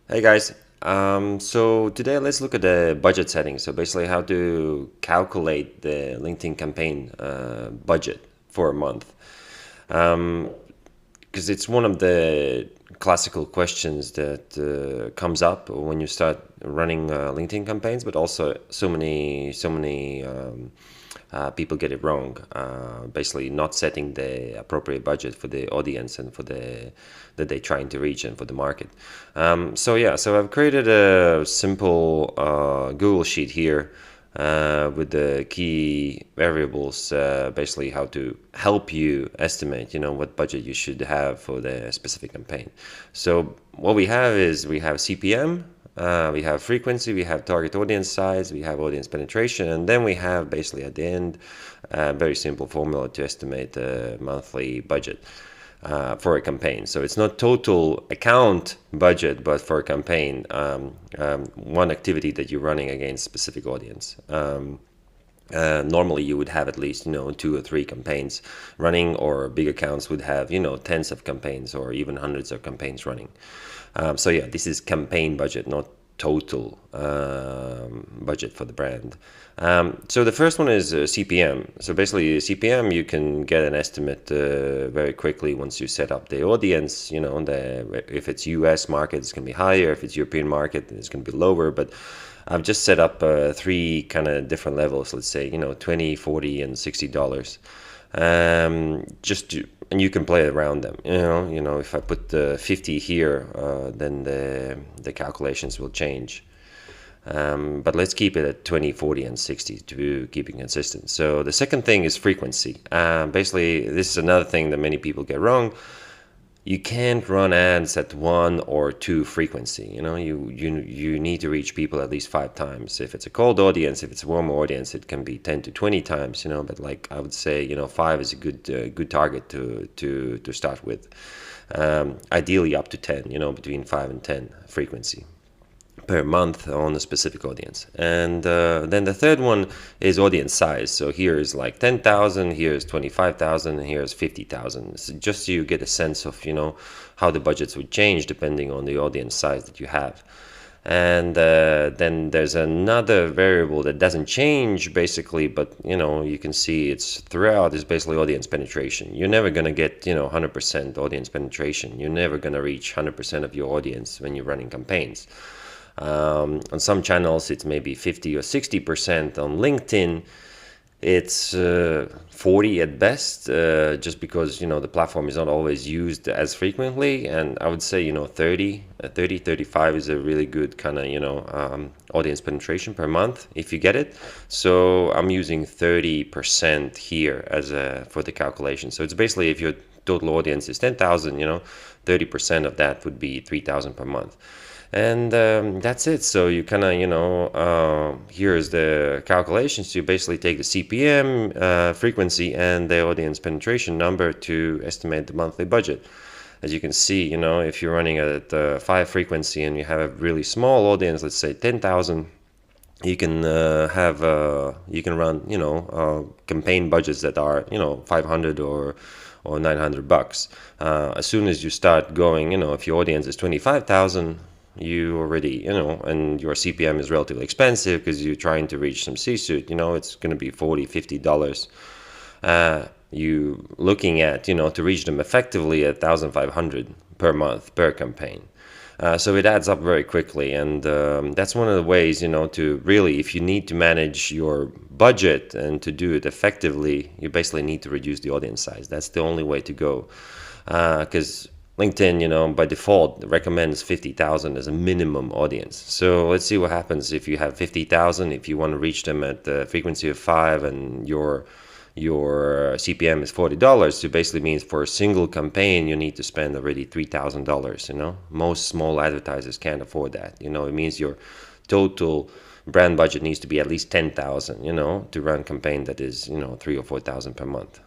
Hey guys, so today let's look at the budget settings. So basically how to calculate the LinkedIn campaign budget for a month. Because it's one of the classical questions that comes up when you start running LinkedIn campaigns, but also so many people get it wrong. Basically, not setting the appropriate budget for the audience and for the that they're trying to reach and for the market. So I've created a simple Google sheet here with the key variables, basically how to help you estimate, what budget you should have for the specific campaign. So what we have is we have CPM, we have frequency, we have target audience size, we have audience penetration, and then we have basically at the end a very simple formula to estimate the monthly budget for a campaign. So it's not total account budget, but for a campaign, one activity that you're running against specific audience. Normally you would have at least 2 or 3 campaigns running, or big accounts would have tens of campaigns or even hundreds of campaigns running. So yeah, this is campaign budget, not total budget for the brand. So the first one is CPM. So basically CPM, you can get an estimate very quickly once you set up the audience. If it's US market, it's going to be higher. If it's European market, it's going to be lower. But I've just set up 3 kind of different levels. Let's say 20, 40, and $60. And you can play around them. If I put 50 here, then the calculations will change. But let's keep it at 20, 40, and 60 to keep it consistent. So the second thing is frequency. Basically, this is another thing that many people get wrong. You can't run ads at 1 or 2 frequency. You need to reach people at least 5 times. If it's a cold audience, if it's a warm audience, it can be 10 to 20 times. But like I would say, 5 is a good target to start with. Ideally up to 10. Between 5 and 10 frequency per month on a specific audience. And then the third one is audience size. So here is like 10,000, here's 25,000, and here's 50,000. So just so you get a sense of how the budgets would change depending on the audience size that you have. And then there's another variable that doesn't change basically, but you can see it's throughout, is basically audience penetration. You're never going to get 100% audience penetration. You're never going to reach 100% of your audience when you're running campaigns. On some channels it's maybe 50 or 60%. On LinkedIn it's 40 at best, just because the platform is not always used as frequently. And I would say 30, 35 is a really good kind of audience penetration per month if you get it. So I'm using 30% here as for the calculation. So it's basically, if your total audience is 10,000, 30% of that would be 3,000 per month. And that's it. So you kind of here's the calculations. You basically take the CPM, frequency, and the audience penetration number to estimate the monthly budget. As you can see, if you're running at 5 frequency and you have a really small audience, let's say 10,000, you can run campaign budgets that are 500 or $900. As soon as you start going, if your audience is 25,000, you already, and your CPM is relatively expensive because you're trying to reach some C-suite, it's going to be $40, $50. You looking at, to reach them effectively at 1,500 per month per campaign. So it adds up very quickly, and that's one of the ways, to really, if you need to manage your budget and to do it effectively, you basically need to reduce the audience size. That's the only way to go, because LinkedIn, by default recommends 50,000 as a minimum audience. So let's see what happens if you have 50,000. If you want to reach them at the frequency of 5 and your CPM is $40, so basically means for a single campaign you need to spend already $3,000. Most small advertisers can't afford that. It means your total brand budget needs to be at least 10,000, to run a campaign that is 3,000 or 4,000 per month.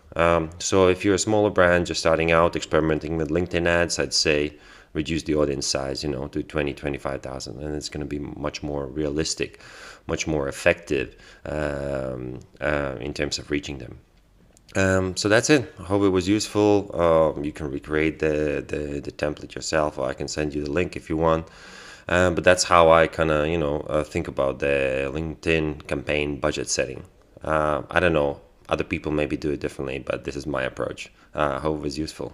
So if you're a smaller brand just starting out experimenting with LinkedIn ads, I'd say reduce the audience size, to 20, 25,000, and it's going to be much more realistic, much more effective in terms of reaching them. So that's it. I hope it was useful. You can recreate the template yourself, or I can send you the link if you want. But that's how I kind of, think about the LinkedIn campaign budget setting. I don't know. Other people maybe do it differently, but this is my approach. I hope it was useful.